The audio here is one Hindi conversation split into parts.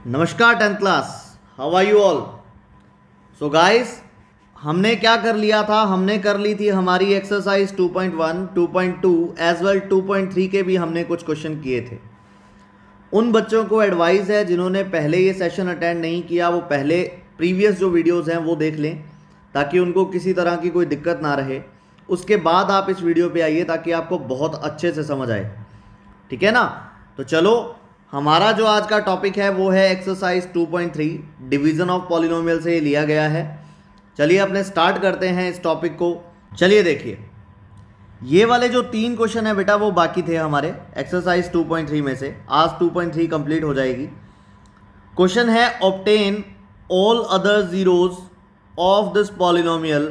नमस्कार 10th class, how are you all. So guys, हमने क्या कर लिया था, हमने कर ली थी हमारी एक्सरसाइज 2.1, 2.2 एज वेल 2.3 के भी हमने कुछ क्वेश्चन किए थे। उन बच्चों को एडवाइस है जिन्होंने पहले ये सेशन अटेंड नहीं किया, वो पहले प्रीवियस जो वीडियोस हैं वो देख लें ताकि उनको किसी तरह की कोई दिक्कत ना रहे। उसके बाद आप इस वीडियो पे आइए ताकि आपको बहुत अच्छे से समझ आए, ठीक है ना। तो चलो, हमारा जो आज का टॉपिक है वो है एक्सरसाइज 2.3, डिवीजन ऑफ पॉलिनोमियल से लिया गया है। चलिए अपने स्टार्ट करते हैं इस टॉपिक को। चलिए देखिए, ये वाले जो 3 क्वेश्चन है बेटा वो बाकी थे हमारे एक्सरसाइज 2.3 में से। आज 2.3 कंप्लीट हो जाएगी। क्वेश्चन है obtain all other zeros of this polynomial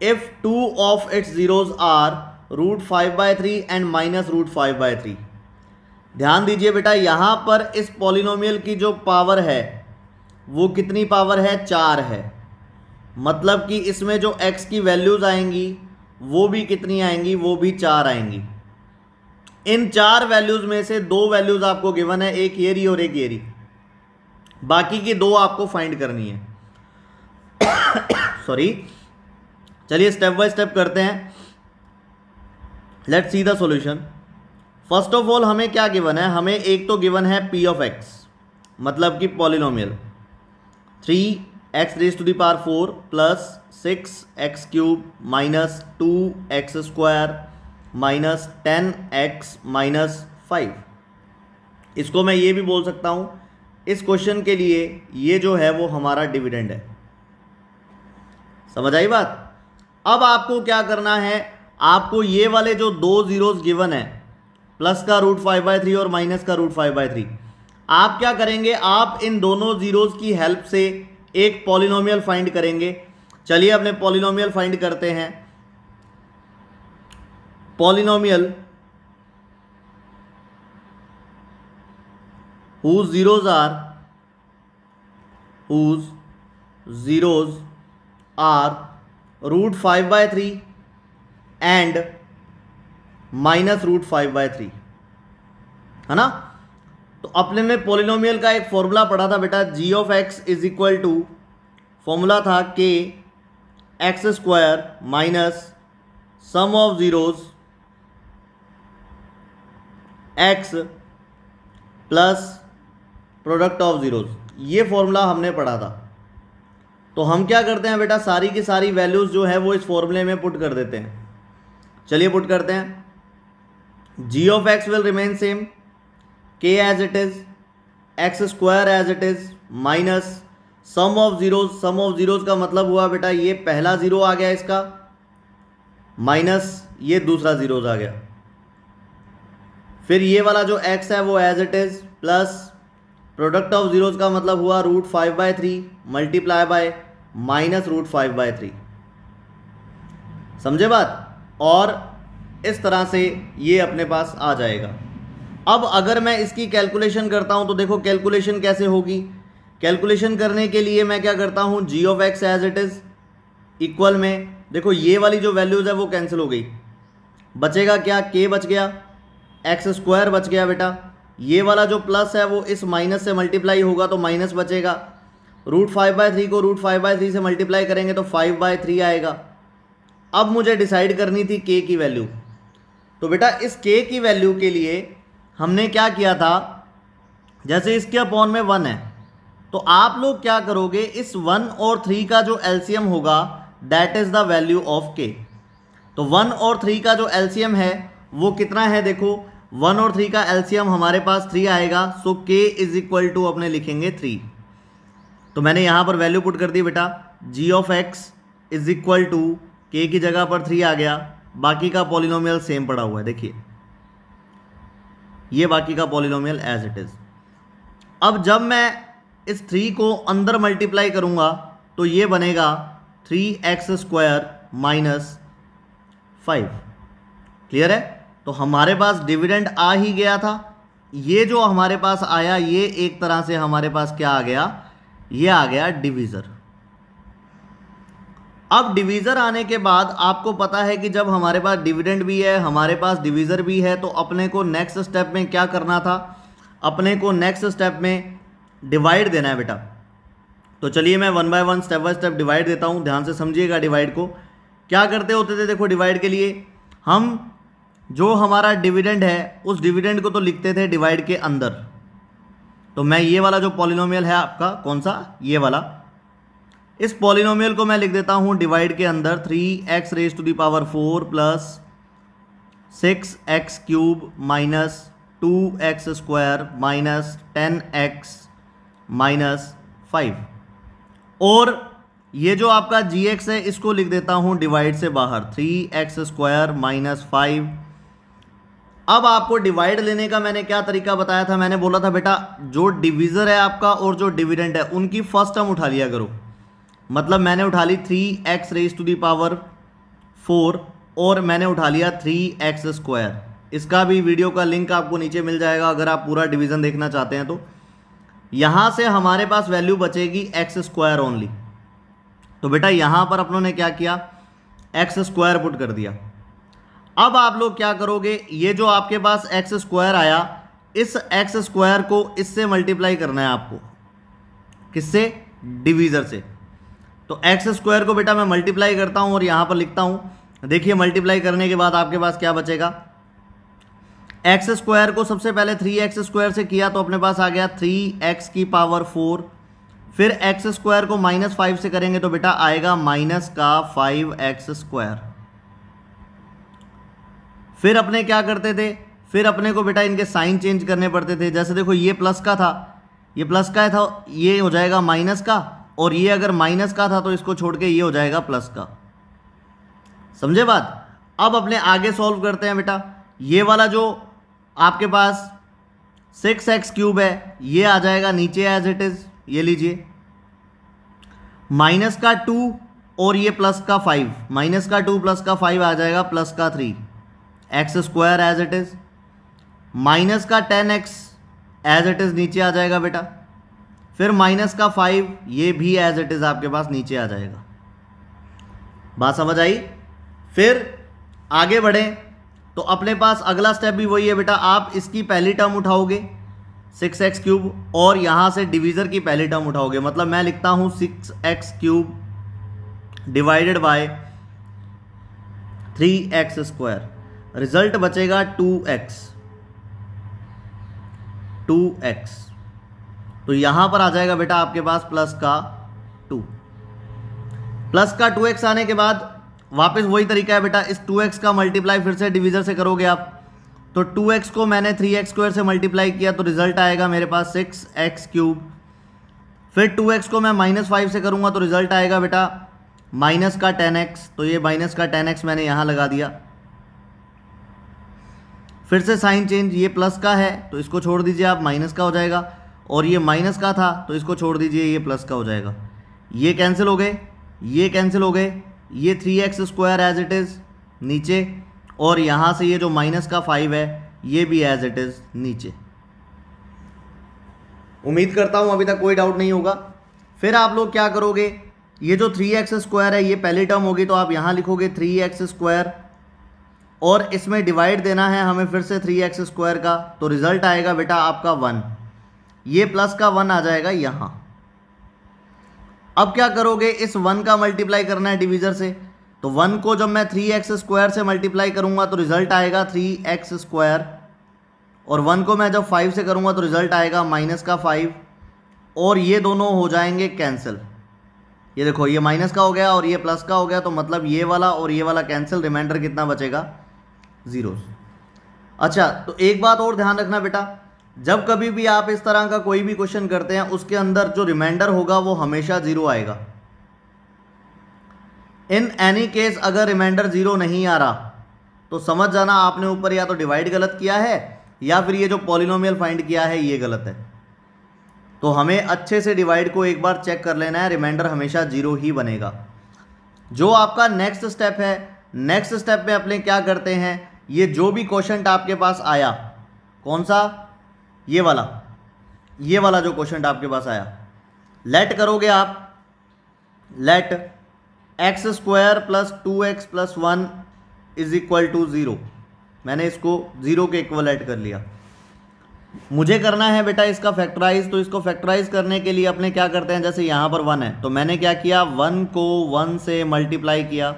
if 2 of its zeros are √5/3 and -√5/3। ध्यान दीजिए बेटा, यहां पर इस पॉलिनोमियल की जो पावर है वो कितनी पावर है, 4 है। मतलब कि इसमें जो x की वैल्यूज आएंगी वो भी कितनी आएंगी, वो भी 4 आएंगी। इन 4 वैल्यूज में से 2 वैल्यूज आपको गिवन है, एक ये रही और एक ये रही। बाकी की 2 आपको फाइंड करनी है। सॉरी, चलिए स्टेप बाय स्टेप करते हैं। Let's see the solution. First of all हमें क्या गिवन है, हमें एक तो गिवन है p ऑफ x, मतलब कि polynomial 3x⁴ plus 6x³ minus 2x² minus 10x minus 5। इसको मैं ये भी बोल सकता हूं, इस क्वेश्चन के लिए ये जो है वो हमारा डिविडेंड है। समझ आई बात। अब आपको क्या करना है, आपको ये वाले जो 2 जीरोस गिवन है, प्लस का √5/3 और माइनस का √5/3, आप क्या करेंगे, आप इन दोनों जीरोस की हेल्प से एक पॉलिनोमियल फाइंड करेंगे। चलिए अपने पॉलिनोमियल फाइंड करते हैं। Polynomial whose zeros are √5/3 and -√5/3, है ना। तो अपने ने पॉलिनोमियल का एक फॉर्मूला पढ़ा था बेटा, g of x is equal to, formula था k x² minus sum of zeros x plus product of zeros. ये फॉर्मूला हमने पढ़ा था। तो हम क्या करते हैं बेटा, सारी की सारी वैल्यूज जो है वो इस फॉर्मूले में पुट कर देते हैं। चलिए पुट करते हैं। g of x will remain same, k as it is, x² as it is, minus sum of zeros. Sum of zeros का मतलब हुआ बेटा ये पहला जीरो आ गया इसका, माइनस ये दूसरा जीरोज आ गया। फिर ये वाला जो x है वो as it is, plus product of zeros का मतलब हुआ √5/3 मल्टीप्लाई बाय -√5/3। समझे बात। और इस तरह से ये अपने पास आ जाएगा। अब अगर मैं इसकी कैलकुलेशन करता हूं तो देखो कैलकुलेशन कैसे होगी। कैलकुलेशन करने के लिए मैं क्या करता हूं, g of x as it is equal में, देखो ये वाली जो वैल्यूज है वो कैंसिल हो गई, बचेगा क्या, k बच गया, x² बच गया बेटा। ये वाला जो प्लस है वो इस माइनस से मल्टीप्लाई होगा तो माइनस बचेगा। √5/3 को √5/3 से मल्टीप्लाई करेंगे तो 5/3 आएगा। अब मुझे डिसाइड करनी थी k की वैल्यू। तो बेटा इस k की वैल्यू के लिए हमने क्या किया था, जैसे इसके अपॉन में 1 है तो आप लोग क्या करोगे, इस 1 और 3 का जो एलसीएम होगा that is the value of k। तो 1 और 3 का जो एलसीएम है वो कितना है, देखो 1 और 3 का एलसीएम हमारे पास 3 आएगा। सो k इज इक्वल टू अपने लिखेंगे 3। तो मैंने यहां पर वैल्यू पुट कर दी बेटा, g of x is equal to k की जगह पर 3 आ गया। बाकी का पॉलिनोमियल सेम पड़ा हुआ है, देखिए ये बाकी का पॉलिनोमियल एज इट इज। अब जब मैं इस 3 को अंदर मल्टीप्लाई करूंगा तो ये बनेगा 3x² माइनस 5। क्लियर है। तो हमारे पास डिविडेंड आ ही गया था। ये जो हमारे पास आया ये एक तरह से हमारे पास क्या आ गया, ये आ गया डिवीज़र। अब डिवीज़र आने के बाद आपको पता है कि जब हमारे पास डिविडेंड भी है, हमारे पास डिवीज़र भी है, तो अपने को नेक्स्ट स्टेप में क्या करना था, अपने को नेक्स्ट स्टेप में डिवाइड देना है बेटा। तो चलिए मैं one by one step by step divide देता हूँ, ध्यान से समझिएगा। डिवाइड को क्या करते होते थे, देखो डिवाइड के लिए हम जो हमारा डिविडेंड है उस डिविडेंड को तो लिखते थे डिवाइड के अंदर। तो मैं ये वाला जो पॉलिनोमियल है आपका, कौन सा, ये वाला, इस पॉलिनोमियल को मैं लिख देता हूं डिवाइड के अंदर 3x raise to the power 4 plus 6x cube minus 2x square minus 10x minus 5। और ये जो आपका gx है इसको लिख देता हूं डिवाइड से बाहर 3x स्क्वायर माइनस 5। अब आपको डिवाइड लेने का मैंने क्या तरीका बताया था, मैंने बोला था बेटा जो डिविजर है आपका और जो डिविडेंड है उनकी फर्स्ट टर्म उठा लिया करो। मतलब मैंने उठा ली 3x raise to the power 4 और मैंने उठा लिया 3x स्क्वायर। इसका भी वीडियो का लिंक आपको नीचे मिल जाएगा अगर आप पूरा डिवीजन देखना चाहते हैं। तो यहां से हमारे पास वैल्यू बचेगी x स्क्वायर ओनली। तो बेटा यहां पर अपनों ने क्या किया, x स्क्वायर पुट कर दिया। अब आप लोग क्या करोगे, ये जो आपके पास x स्क्वायर आया, इस x स्क्वायर को इससे मल्टीप्लाई करना है आपको, किससे, डिवीजर से। तो x स्क्वायर को बेटा मैं मल्टीप्लाई करता हूं और यहां पर लिखता हूं। देखिए मल्टीप्लाई करने के बाद आपके पास क्या बचेगा, x स्क्वायर को सबसे पहले 3x स्क्वायर से किया तो अपने पास आ गया 3x की पावर 4। फिर x स्क्वायर को माइनस 5 से करेंगे तो बेटा आएगा माइनस का 5x स्क्वायर। फिर अपने क्या करते थे, फिर अपने को बेटा इनके साइन चेंज करने पड़ते थे। जैसे देखो ये प्लस का था, ये प्लस का था, ये हो जाएगा माइनस का, और ये अगर माइनस का था तो इसको छोड़ के ये हो जाएगा प्लस का। समझे बात। अब अपने आगे सॉल्व करते हैं बेटा। ये वाला जो आपके पास 6x क्यूब है ये आ जाएगा नीचे एज इट इज, ये लीजिए, माइनस का 2 और ये प्लस का 5, माइनस का 2 प्लस का 5 आ जाएगा प्लस का 3, x square as it is, minus का 10x एज इट इज नीचे आ जाएगा बेटा, फिर माइनस का 5 ये भी एज इट इज आपके पास नीचे आ जाएगा। बात समझ आई। फिर आगे बढ़े तो अपने पास अगला स्टेप भी वही है बेटा, आप इसकी पहली टर्म उठाओगे 6x क्यूब और यहां से डिवीजर की पहली टर्म उठाओगे। मतलब मैं लिखता हूं 6x cube divided by 3x square, result बचेगा 2x। तो यहां पर आ जाएगा बेटा आपके पास प्लस का 2, प्लस का 2x आने के बाद वापस वही तरीका है बेटा, इस 2x का मल्टीप्लाई फिर से डिवीजर से करोगे आप। तो 2x को मैंने 3x स्क्वायर से मल्टीप्लाई किया तो रिजल्ट आएगा मेरे पास 6x क्यूब। फिर 2x को मैं -5 से करूंगा तो रिजल्ट आएगा बेटा माइनस का 10x। तो ये माइनस का 10x मैंने यहां लगा दिया। फिर से साइन चेंज, ये प्लस का है तो इसको छोड़ दीजिए आप, माइनस का हो जाएगा, और ये माइनस का था तो इसको छोड़ दीजिए, ये प्लस का हो जाएगा। ये कैंसिल हो गए, ये कैंसिल हो गए, ये 3x square as it is नीचे, और यहां से ये जो माइनस का 5 है ये भी एज इट इज नीचे। उम्मीद करता हूं अभी तक कोई डाउट नहीं होगा। फिर आप लोग क्या करोगे, ये जो 3x स्क्वायर है ये पहली टर्म होगी तो आप यहां लिखोगे 3x स्क्वायर, और इसमें डिवाइड देना है हमें फिर से 3x स्क्वायर का, तो रिजल्ट आएगा बेटा आपका 1। ये प्लस का 1 आ जाएगा यहां। अब क्या करोगे, इस 1 का मल्टीप्लाई करना है डिवीजर से। तो 1 को जब मैं 3x स्क्वायर से मल्टीप्लाई करूंगा तो रिजल्ट आएगा 3x स्क्वायर, और 1 को मैं जब 5 से करूंगा तो रिजल्ट आएगा माइनस का 5, और ये दोनों हो जाएंगे कैंसिल। ये देखो ये माइनस का हो गया और ये प्लस का हो गया, तो मतलब ये वाला और ये वाला कैंसिल, रिमाइंडर कितना बचेगा, 0। अच्छा, तो एक बात और ध्यान रखना बेटा, जब कभी भी आप इस तरह का कोई भी क्वेश्चन करते हैं उसके अंदर जो रिमाइंडर होगा वो हमेशा 0 आएगा। इन एनी केस अगर रिमाइंडर 0 नहीं आ रहा तो समझ जाना आपने ऊपर या तो डिवाइड गलत किया है या फिर ये जो पॉलिनोमियल फाइंड किया है ये गलत है। तो हमें अच्छे से डिवाइड को एक बार चेक कर लेना है, रिमाइंडर हमेशा 0 ही बनेगा। जो आपका नेक्स्ट स्टेप है, नेक्स्ट स्टेप में अपने क्या करते हैं, ये जो भी क्वेश्चन आपके पास आया, कौन सा, ये वाला जो क्वेश्चन आपके पास आया, लेट करोगे आप, let x square plus 2x plus 1 is equal to 0। मैंने इसको 0 के इक्वल ऐड कर लिया। मुझे करना है बेटा इसका फैक्टराइज, तो इसको फैक्टराइज करने के लिए अपने क्या करते हैं, जैसे यहाँ पर 1 है तो मैंने क्या किया, 1 को 1 से मल्टीप्लाई किया।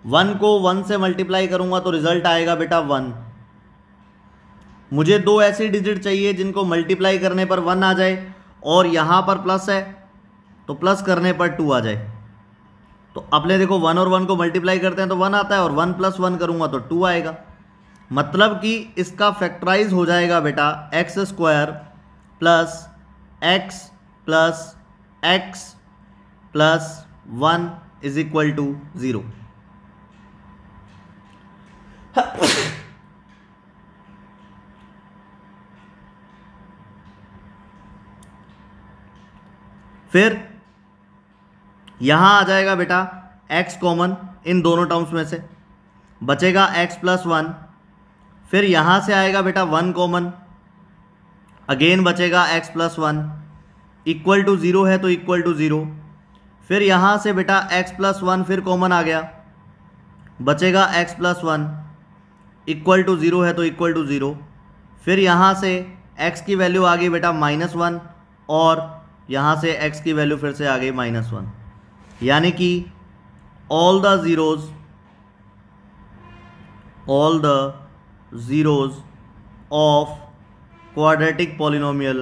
1 को 1 से मल्टीप्लाई करूँगा तो रिजल्ट आएगा बेटा 1। मुझे 2 ऐसी डिजिट चाहिए जिनको मल्टीप्लाई करने पर 1 आ जाए और यहाँ पर प्लस है तो प्लस करने पर 2 आ जाए। तो अपने देखो 1 और 1 को मल्टीप्लाई करते हैं तो 1 आता है और 1 + 1 करूँगा तो 2 आएगा। मतलब कि इसका फैक्टराइज हो जाएगा बेटा x² + x + x + 1 = 0। फिर यहां आ जाएगा बेटा x कॉमन इन दोनों टर्म्स में से, बचेगा x + 1। फिर यहां से आएगा बेटा 1 कॉमन, अगेन बचेगा x + 1 = 0 है तो = 0। फिर यहां से बेटा x + 1 फिर कॉमन आ गया, बचेगा x + 1 = 0 है तो = 0। फिर यहाँ से x की वैल्यू आ गई बेटा -1 और यहाँ से x की वैल्यू फिर से आ गई -1, यानी कि all the zeros of quadratic polynomial,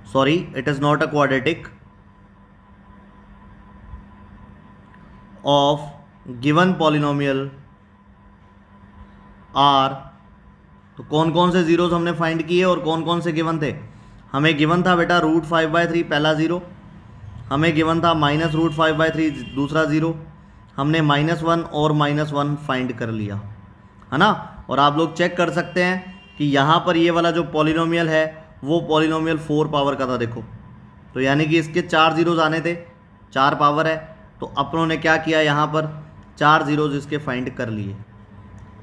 sorry it is not a quadratic, of given polynomial are, तो कौन कौन से जीरोस हमने फाइंड किए और कौन कौन से गिवन थे। हमें गिवन था बेटा √5/3 पहला ज़ीरो, हमें गिवन था -√5/3 दूसरा ज़ीरो, हमने -1 और -1 फाइंड कर लिया है ना। और आप लोग चेक कर सकते हैं कि यहाँ पर ये वाला जो पॉलिनोमियल है वो पॉलिनोमियल 4 पावर का था देखो, तो यानी कि इसके 4 ज़ीरोज़ आने थे, 4 पावर है, तो अपनों ने क्या किया यहाँ पर 4 ज़ीरोज़ इसके फाइंड कर लिए।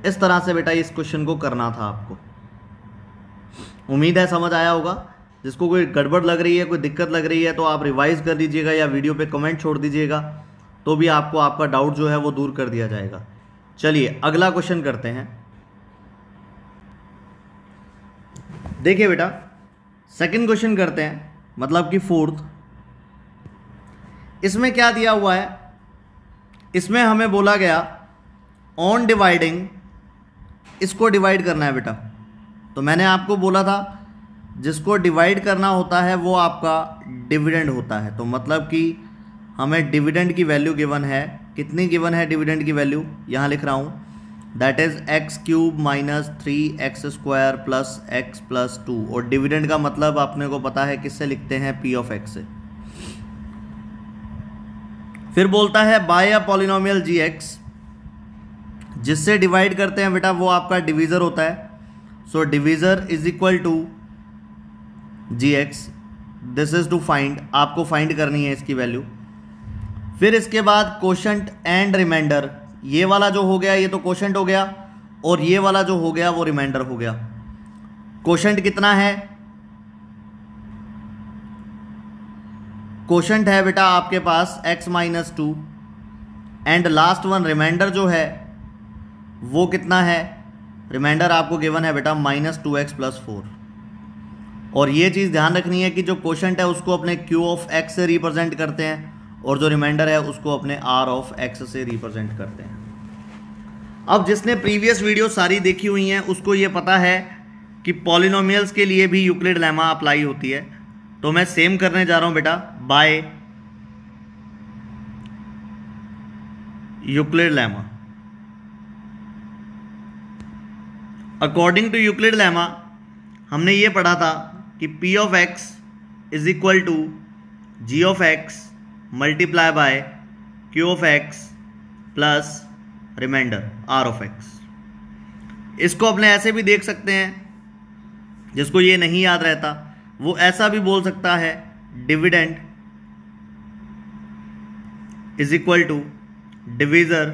इस तरह से बेटा इस क्वेश्चन को करना था आपको। उम्मीद है समझ आया होगा। जिसको कोई गड़बड़ लग रही है, कोई दिक्कत लग रही है तो आप रिवाइज कर दीजिएगा या वीडियो पे कमेंट छोड़ दीजिएगा, तो भी आपको आपका डाउट जो है वो दूर कर दिया जाएगा। चलिए अगला क्वेश्चन करते हैं। देखिए बेटा सेकंड क्वेश्चन करते हैं, मतलब कि 4th। इसमें क्या दिया हुआ है, इसमें हमें बोला गया ऑन डिवाइडिंग, इसको डिवाइड करना है बेटा। तो मैंने आपको बोला था जिसको डिवाइड करना होता है वो आपका डिविडेंड होता है। तो मतलब कि हमें डिविडेंड की वैल्यू गिवन है, कितनी गिवन है डिविडेंड की वैल्यू, यहाँ लिख रहा हूँ, that is x³ - 3x² + x + 2। और डिविडेंड का मतलब आपने को पता है किससे लिखते हैं, p(x) से। फिर बोलता है बाय अ पॉलिनोमियल gx, जिससे डिवाइड करते हैं बेटा वो आपका डिवीज़र होता है। So divisor = gx, this is to find, आपको फाइंड करनी है इसकी वैल्यू। फिर इसके बाद कोशेंट एंड रिमाइंडर, ये वाला जो हो गया ये तो कोशेंट हो गया और ये वाला जो हो गया वो रिमाइंडर हो गया। कोशेंट कितना है, कोशेंट है बेटा आपके पास x - 2 and last one remainder जो है वो कितना है, रिमाइंडर आपको गिवन है बेटा -2x + 4। और ये चीज़ ध्यान रखनी है कि जो कोशेंट है उसको अपने Q(x) से रिप्रेजेंट करते हैं और जो रिमाइंडर है उसको अपने R(x) से रिप्रेजेंट करते हैं। अब जिसने प्रीवियस वीडियो सारी देखी हुई हैं उसको ये पता है कि पॉलिनोमियल्स के लिए भी यूक्लिड लेमा अप्लाई होती है। तो मैं सेम करने जा रहा हूँ बेटा, by Euclid lemma. According to Euclid lemma हमने ये पढ़ा था कि p(x) = g(x) × q(x) plus remainder r(x). इसको अपने ऐसे भी देख सकते हैं, जिसको ये नहीं याद रहता वो ऐसा भी बोल सकता है, dividend = divisor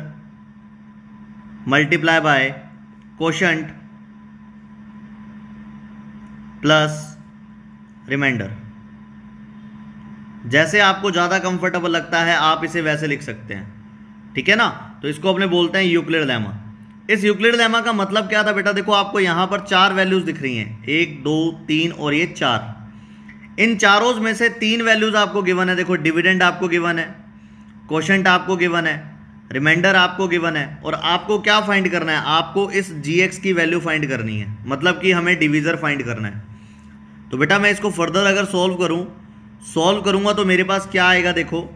× quotient plus remainder. जैसे आपको ज़्यादा कंफर्टेबल लगता है आप इसे वैसे लिख सकते हैं, ठीक है ना। तो इसको अपने बोलते हैं यूक्लिड लेमा। इस यूक्लिड लेमा का मतलब क्या था बेटा? देखो आपको यहां पर 4 वैल्यूज दिख रही हैं, 1 2 3 और ये 4। इन चारों में से 3 वैल्यूज आपको गिवन है। देखो डिविडेंड आपको गिवन है, क्वोशंट आपको गिवन है, रिमाइंडर आपको गिवन है, और आपको क्या फाइंड करना है? आपको इस gx की वैल्यू फाइंड करनी है, मतलब कि हमें डिविजर फाइंड करना है। तो बेटा मैं इसको फर्दर अगर सॉल्व करूंगा तो मेरे पास क्या आएगा? देखो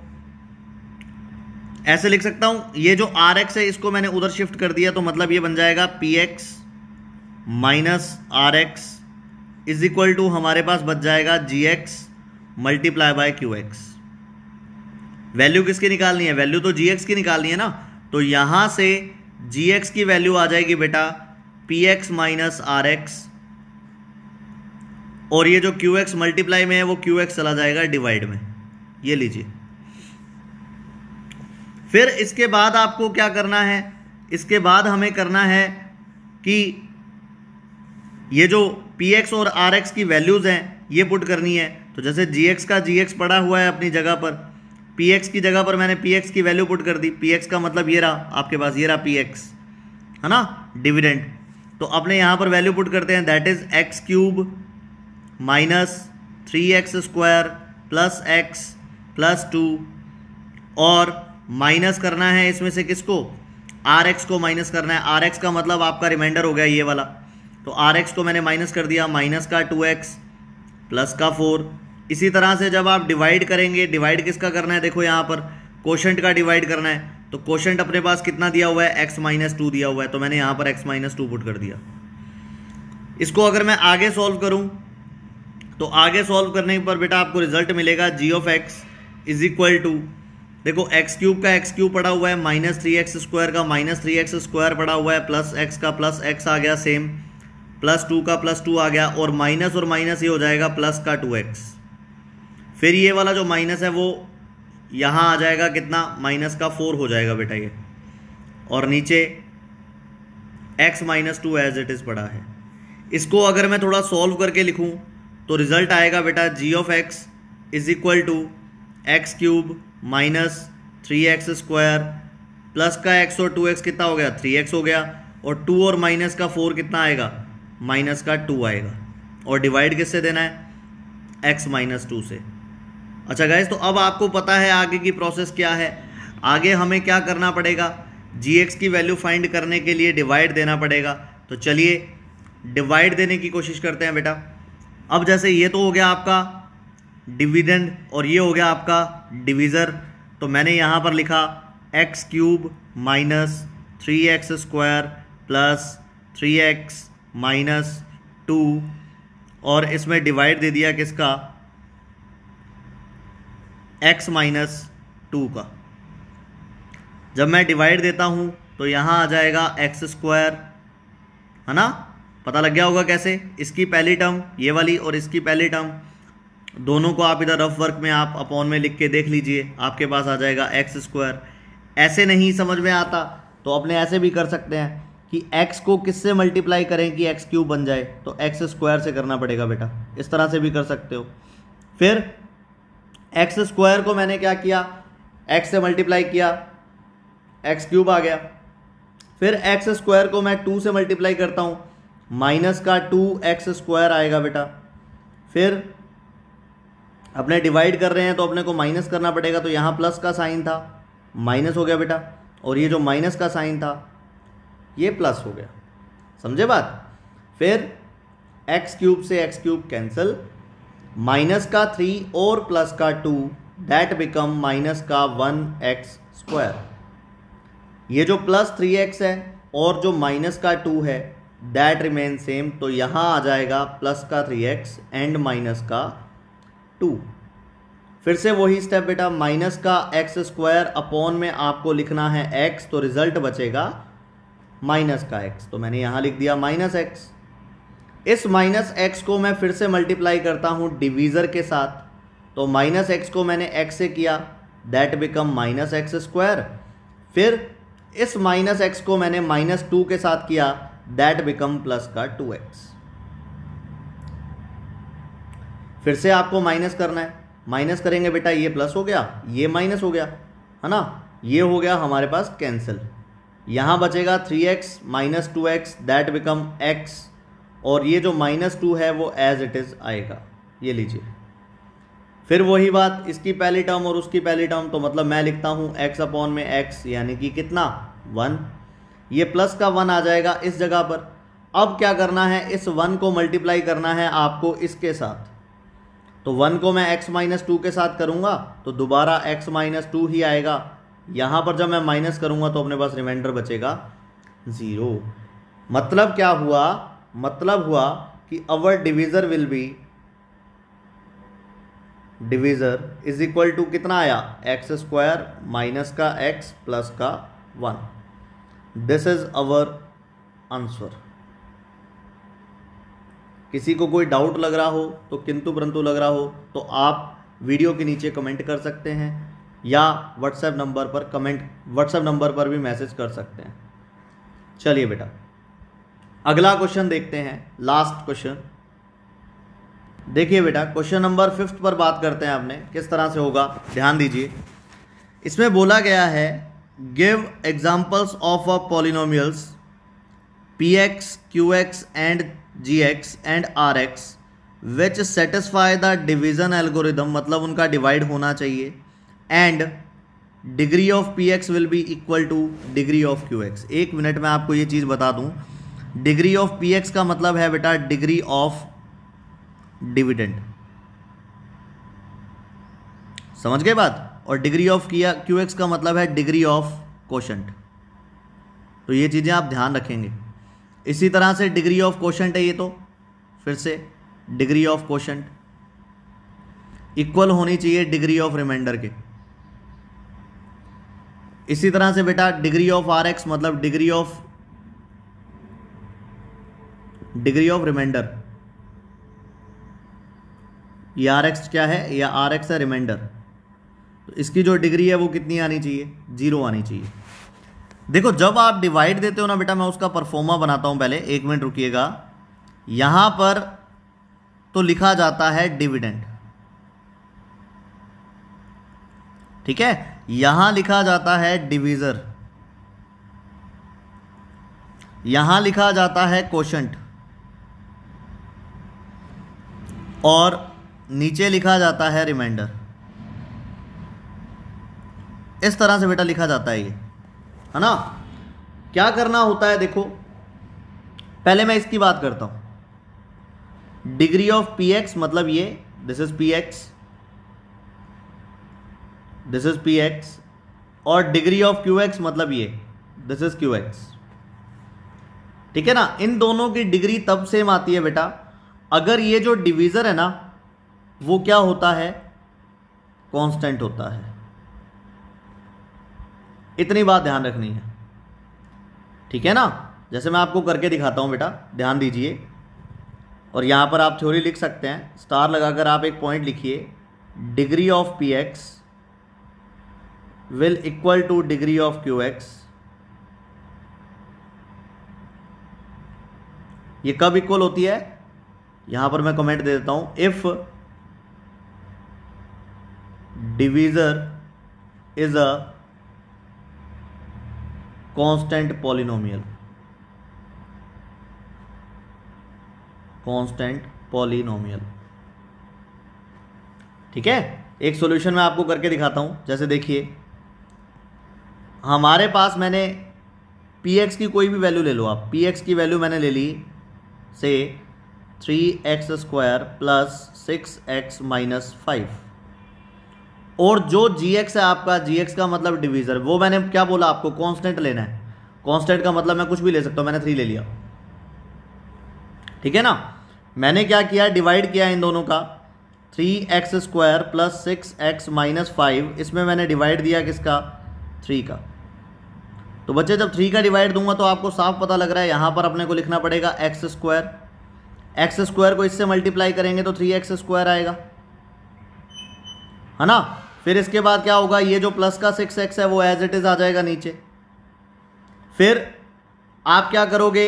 ऐसे लिख सकता हूं, ये जो rx है इसको मैंने उधर शिफ्ट कर दिया, तो मतलब ये बन जाएगा px minus rx is equal to हमारे पास बच जाएगा gx multiply by qx। Value किसकी निकालनी है? वैल्यू तो gx की निकालनी है ना। तो यहां से gx की वैल्यू आ जाएगी बेटा px माइनस rx, और ये जो qx मल्टीप्लाई में है वो qx चला जाएगा डिवाइड में। ये लीजिए। फिर इसके बाद आपको क्या करना है? इसके बाद हमें करना है कि ये जो px और rx की वैल्यूज हैं ये पुट करनी है। तो जैसे gx का gx पड़ा हुआ है अपनी जगह पर, px की जगह पर मैंने px की वैल्यू पुट कर दी। px का मतलब ये रहा आपके पास, ये रहा px, है ना, डिविडेंड। तो अपने यहाँ पर वैल्यू पुट करते हैं, that is x cube minus 3x square plus x plus 2, और माइनस करना है इसमें से किसको? rx को माइनस करना है। rx का मतलब आपका रिमाइंडर हो गया ये वाला, तो rx को मैंने माइनस कर दिया, माइनस का 2x प्लस का 4। इसी तरह से जब आप डिवाइड करेंगे, डिवाइड किसका करना है? देखो यहाँ पर कोशेंट का डिवाइड करना है, तो कोशेंट अपने पास कितना दिया हुआ है? x माइनस 2 दिया हुआ है, तो मैंने यहाँ पर x माइनस 2 पुट कर दिया। इसको अगर मैं आगे सॉल्व करूँ तो आगे सॉल्व करने पर बेटा आपको रिजल्ट मिलेगा g of x is equal to, देखो एक्स क्यूब का एक्स क्यूब पड़ा हुआ है, माइनस 3x स्क्वायर का माइनस 3x स्क्वायर पड़ा हुआ है, प्लस x का प्लस x आ गया सेम, प्लस 2 का प्लस 2 आ गया, और माइनस ये हो जाएगा प्लस का 2x। फिर ये वाला जो माइनस है वो यहाँ आ जाएगा कितना? माइनस का 4 हो जाएगा बेटा ये, और नीचे x minus 2 as it is पड़ा है। इसको अगर मैं थोड़ा सॉल्व करके लिखूँ तो रिजल्ट आएगा बेटा g of x is equal to x cube minus 3x square plus का x और 2x कितना हो गया? 3x हो गया, और 2 और माइनस का 4 कितना आएगा? माइनस का 2 आएगा, और डिवाइड किससे देना है? x माइनस 2 से। अच्छा गाइस, तो अब आपको पता है आगे की प्रोसेस क्या है। आगे हमें क्या करना पड़ेगा? gx की वैल्यू फाइंड करने के लिए डिवाइड देना पड़ेगा। तो चलिए डिवाइड देने की कोशिश करते हैं बेटा। अब जैसे ये तो हो गया आपका डिविडेंड और ये हो गया आपका डिवीज़र, तो मैंने यहाँ पर लिखा x cube minus 3x square plus 3x minus 2, और इसमें डिवाइड दे दिया किसका? x माइनस 2 का। जब मैं डिवाइड देता हूँ तो यहाँ आ जाएगा एक्स स्क्वायर, है ना, पता लग गया होगा कैसे? इसकी पहली टर्म ये वाली और इसकी पहली टर्म, दोनों को आप इधर रफ वर्क में आप अपॉन में लिख के देख लीजिए, आपके पास आ जाएगा एक्स स्क्वायर। ऐसे नहीं समझ में आता तो अपने ऐसे भी कर सकते हैं कि x को किससे मल्टीप्लाई करें कि एक्स क्यूब बन जाए, तो एक्स स्क्वायर से करना पड़ेगा बेटा। इस तरह से भी कर सकते हो। फिर एक्स स्क्वायर को मैंने क्या किया? x से मल्टीप्लाई किया, एक्स क्यूब आ गया। फिर एक्स स्क्वायर को मैं 2 से मल्टीप्लाई करता हूँ, माइनस का 2x स्क्वायर आएगा बेटा। फिर अपने डिवाइड कर रहे हैं तो अपने को माइनस करना पड़ेगा, तो यहाँ प्लस का साइन था, माइनस हो गया बेटा, और ये जो माइनस का साइन था ये प्लस हो गया। समझे बात? फिर एक्स क्यूब से एक्स क्यूब कैंसिल, माइनस का 3 और प्लस का 2 दैट बिकम माइनस का 1x स्क्वायर। ये जो प्लस 3x है और जो माइनस का 2 है दैट रिमेन सेम, तो यहाँ आ जाएगा प्लस का 3x एंड माइनस का 2। फिर से वही स्टेप बेटा, माइनस का एक्स स्क्वायर अपॉन में आपको लिखना है x, तो रिजल्ट बचेगा माइनस का x, तो मैंने यहाँ लिख दिया माइनस x। इस माइनस x को मैं फिर से मल्टीप्लाई करता हूँ डिवीज़र के साथ, तो माइनस x को मैंने x से किया that become minus x square. फिर इस माइनस x को मैंने माइनस 2 के साथ किया दैट बिकम प्लस का 2x। फिर से आपको माइनस करना है, माइनस करेंगे बेटा, ये प्लस हो गया, ये माइनस हो गया, है ना, ये हो गया हमारे पास कैंसिल। यहाँ बचेगा 3x minus 2x that become x, और ये जो -2 है वो एज इट इज़ आएगा, ये लीजिए। फिर वही बात, इसकी पहली टर्म और उसकी पहली टर्म, तो मतलब मैं लिखता हूँ x अपॉन में x, यानी कि कितना 1, ये प्लस का 1 आ जाएगा इस जगह पर। अब क्या करना है, इस 1 को मल्टीप्लाई करना है आपको इसके साथ, तो 1 को मैं x माइनस 2 के साथ करूँगा तो दोबारा x माइनस 2 ही आएगा। यहाँ पर जब मैं माइनस करूँगा तो अपने पास रिमाइंडर बचेगा 0। मतलब क्या हुआ, मतलब हुआ कि our divisor will be, divisor is equal to कितना आया, एक्स स्क्वायर माइनस का x प्लस का 1। This is our answer. किसी को कोई डाउट लग रहा हो तो, किंतु परंतु लग रहा हो तो आप वीडियो के नीचे कमेंट कर सकते हैं या व्हाट्सएप नंबर पर भी मैसेज कर सकते हैं। चलिए बेटा अगला क्वेश्चन देखते हैं, लास्ट क्वेश्चन। देखिए बेटा क्वेश्चन नंबर 5 पर बात करते हैं आपने, किस तरह से होगा ध्यान दीजिए। इसमें बोला गया है give examples of a polynomials px, qx and gx and rx which satisfy the division algorithm, मतलब उनका डिवाइड होना चाहिए, and degree of px will be equal to degree of qx। एक मिनट में आपको ये चीज़ बता दूं, डिग्री ऑफ px का मतलब है बेटा डिग्री ऑफ डिविडेंड, समझ गए बात, और डिग्री ऑफ qx का मतलब है डिग्री ऑफ कोशेंट। तो ये चीज़ें आप ध्यान रखेंगे। इसी तरह से डिग्री ऑफ कोशेंट है ये, तो फिर से डिग्री ऑफ कोशेंट इक्वल होनी चाहिए डिग्री ऑफ रिमाइंडर के। इसी तरह से बेटा डिग्री ऑफ rx मतलब डिग्री ऑफ रिमाइंडर, ये rx क्या है, या rx है रिमाइंडर, तो इसकी जो डिग्री है वो कितनी आनी चाहिए, 0 आनी चाहिए। देखो जब आप डिवाइड देते हो ना बेटा, मैं उसका परफॉर्मा बनाता हूं पहले, एक मिनट रुकिएगा। यहां पर तो लिखा जाता है डिविडेंड, ठीक है, यहां लिखा जाता है डिवीजर, यहां लिखा जाता है कोशेंट, और नीचे लिखा जाता है रिमाइंडर। इस तरह से बेटा लिखा जाता है ये, है ना। क्या करना होता है देखो, पहले मैं इसकी बात करता हूं। डिग्री ऑफ px मतलब ये, this is px, this is px, और डिग्री ऑफ qx मतलब ये, दिस इज qx, ठीक है ना। इन दोनों की डिग्री तब सेम आती है बेटा अगर ये जो डिवीजर है ना वो क्या होता है, कांस्टेंट होता है। इतनी बात ध्यान रखनी है, ठीक है ना। जैसे मैं आपको करके दिखाता हूं बेटा, ध्यान दीजिए, और यहां पर आप थ्योरी लिख सकते हैं, स्टार लगाकर आप एक पॉइंट लिखिए, degree of px will equal to degree of qx। ये कब इक्वल होती है, यहां पर मैं कमेंट दे देता हूं, if divisor is a constant polynomial, constant polynomial, ठीक है। एक सॉल्यूशन मैं आपको करके दिखाता हूं, जैसे देखिए हमारे पास, मैंने px की कोई भी वैल्यू ले लो आप, px की वैल्यू मैंने ले ली से 3x square plus 6x minus 5, और जो gx है आपका, gx का मतलब डिवीजर, वो मैंने क्या बोला आपको, कांस्टेंट लेना है। कांस्टेंट का मतलब मैं कुछ भी ले सकता हूं, मैंने 3 ले लिया, ठीक है ना। मैंने क्या किया, डिवाइड किया इन दोनों का, 3x square plus 6x minus 5, इसमें मैंने डिवाइड दिया किसका, 3 का। तो बच्चे जब 3 का डिवाइड दूंगा तो आपको साफ पता लग रहा है, यहां पर अपने को लिखना पड़ेगा x स्क्वायर, x स्क्वायर को इससे मल्टीप्लाई करेंगे तो 3x स्क्वायर आएगा, है ना। फिर इसके बाद क्या होगा, ये जो प्लस का 6x है वो एज इट इज आ जाएगा नीचे। फिर आप क्या करोगे,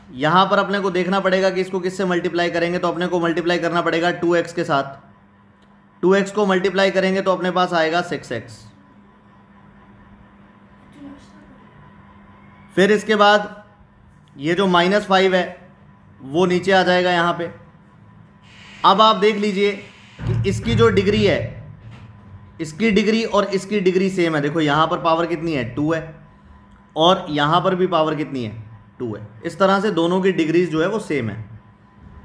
यहां पर अपने को देखना पड़ेगा कि इसको किससे मल्टीप्लाई करेंगे, तो अपने को मल्टीप्लाई करना पड़ेगा 2x के साथ। 2x को मल्टीप्लाई करेंगे तो अपने पास आएगा 6x, फिर इसके बाद ये जो -5 है वो नीचे आ जाएगा यहाँ पे। अब आप देख लीजिए कि इसकी जो डिग्री है, इसकी डिग्री और इसकी डिग्री सेम है। देखो यहाँ पर पावर कितनी है, 2 है, और यहाँ पर भी पावर कितनी है, 2 है। इस तरह से दोनों की डिग्रीज जो है वो सेम है।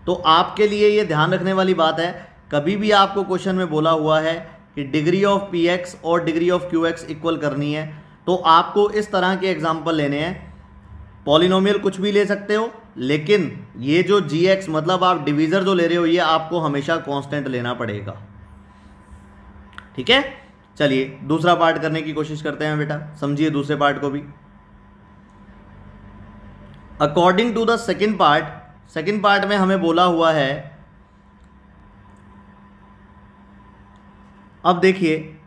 तो आपके लिए ये ध्यान रखने वाली बात है, कभी भी आपको क्वेश्चन में बोला हुआ है कि डिग्री ऑफ पी एक्स और degree of Q x equal करनी है, तो आपको इस तरह के एग्जाम्पल लेने हैं। पॉलिनोमियल कुछ भी ले सकते हो, लेकिन ये जो जी एक्स मतलब आप डिवीज़र जो ले रहे हो ये आपको हमेशा कांस्टेंट लेना पड़ेगा। ठीक है, चलिए दूसरा पार्ट करने की कोशिश करते हैं बेटा, समझिए दूसरे पार्ट को भी। According to the second part में हमें बोला हुआ है, अब देखिए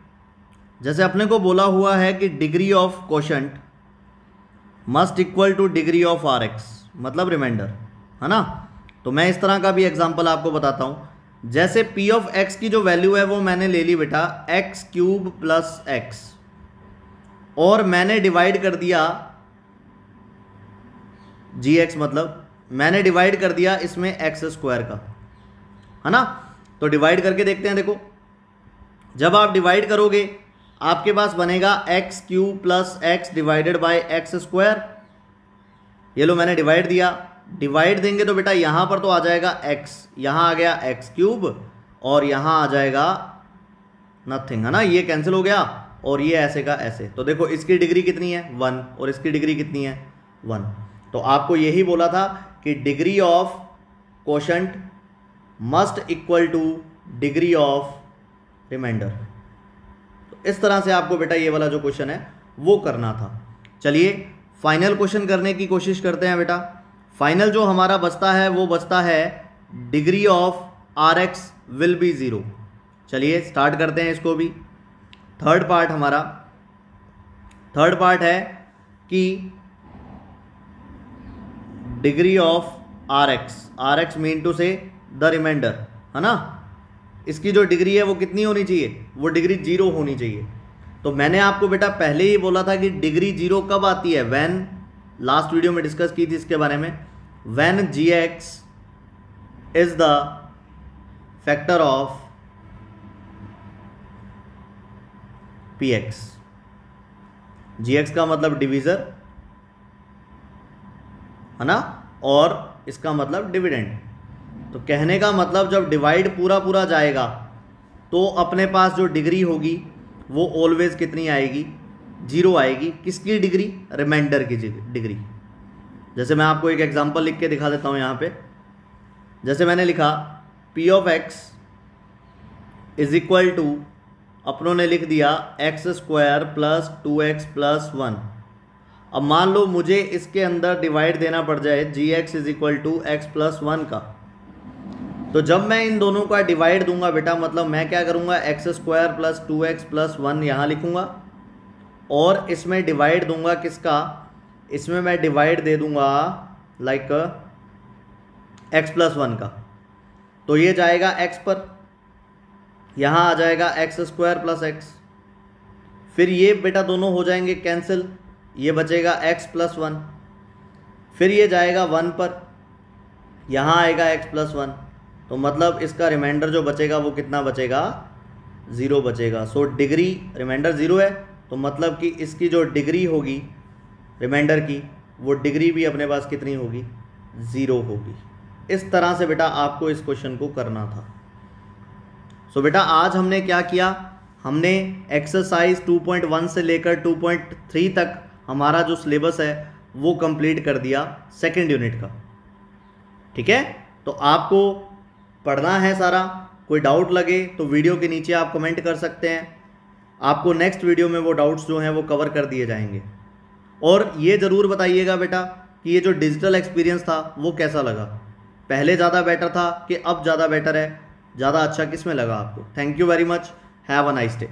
जैसे अपने को बोला हुआ है कि degree of quotient must equal to degree of r x मतलब रिमाइंडर, है ना। तो मैं इस तरह का भी एग्जांपल आपको बताता हूं। जैसे पी ऑफ एक्स की जो वैल्यू है वो मैंने ले ली बेटा x³ + x, और मैंने डिवाइड कर दिया gx मतलब मैंने डिवाइड कर दिया इसमें x² का, है ना। तो डिवाइड करके देखते हैं। देखो जब आप डिवाइड करोगे आपके पास बनेगा x³ + x divided by x²। ये लो मैंने डिवाइड दिया, डिवाइड देंगे तो बेटा यहाँ पर तो आ जाएगा x, यहाँ आ गया x³ और यहाँ आ जाएगा नथिंग, है ना। ये कैंसिल हो गया और ये ऐसे का ऐसे। तो देखो इसकी डिग्री कितनी है 1 और इसकी डिग्री कितनी है 1। तो आपको यही बोला था कि degree of quotient must equal to degree of remainder. तो इस तरह से आपको बेटा ये वाला जो क्वेश्चन है वो करना था। चलिए फाइनल क्वेश्चन करने की कोशिश करते हैं बेटा। फाइनल जो हमारा बचता है वो बचता है degree of r x will be 0। चलिए स्टार्ट करते हैं इसको भी। थर्ड पार्ट है कि degree of r x mean to say the remainder, है ना। इसकी जो डिग्री है वो कितनी होनी चाहिए, वो डिग्री 0 होनी चाहिए। तो मैंने आपको बेटा पहले ही बोला था कि डिग्री 0 कब आती है, व्हेन, लास्ट वीडियो में डिस्कस की थी इसके बारे में, when g x is the factor of p x. G x का मतलब डिवीज़र, है ना, और इसका मतलब डिविडेंड। तो कहने का मतलब जब डिवाइड पूरा जाएगा तो अपने पास जो डिग्री होगी वो ऑलवेज कितनी आएगी, 0 आएगी। किसकी डिग्री, रिमाइंडर की डिग्री। जैसे मैं आपको एक एग्जांपल लिख के दिखा देता हूँ यहाँ पे। जैसे मैंने लिखा p of x is equal to, अपनों ने लिख दिया x² + 2x + 1। अब मान लो मुझे इसके अंदर डिवाइड देना पड़ जाए gx is equal to x + 1 का। तो जब मैं इन दोनों का डिवाइड दूंगा बेटा, मतलब मैं क्या करूंगा x² + 2x + 1 यहाँ लिखूंगा, और इसमें डिवाइड दूंगा किसका, इसमें मैं डिवाइड दे दूंगा लाइक x + 1 का। तो ये जाएगा x पर, यहाँ आ जाएगा x² + x। फिर ये बेटा दोनों हो जाएंगे कैंसिल, ये बचेगा x + 1। फिर ये जाएगा 1 पर, यहाँ आएगा x + 1। तो मतलब इसका रिमाइंडर जो बचेगा वो कितना बचेगा, 0 बचेगा। सो डिग्री, रिमाइंडर 0 है, तो मतलब कि इसकी जो डिग्री होगी रिमाइंडर की, वो डिग्री भी अपने पास कितनी होगी, 0 होगी। इस तरह से बेटा आपको इस क्वेश्चन को करना था। सो बेटा आज हमने क्या किया, हमने एक्सरसाइज 2.1 से लेकर 2.3 तक हमारा जो सिलेबस है वो कंप्लीट कर दिया सेकेंड यूनिट का। ठीक है, तो आपको पढ़ना है सारा। कोई डाउट लगे तो वीडियो के नीचे आप कमेंट कर सकते हैं, आपको नेक्स्ट वीडियो में वो डाउट्स जो हैं वो कवर कर दिए जाएंगे। और ये ज़रूर बताइएगा बेटा कि ये जो डिजिटल एक्सपीरियंस था वो कैसा लगा, पहले ज़्यादा बेटर था कि अब ज़्यादा बेटर है, ज़्यादा अच्छा किस में लगा आपको। Thank you very much, have a nice day.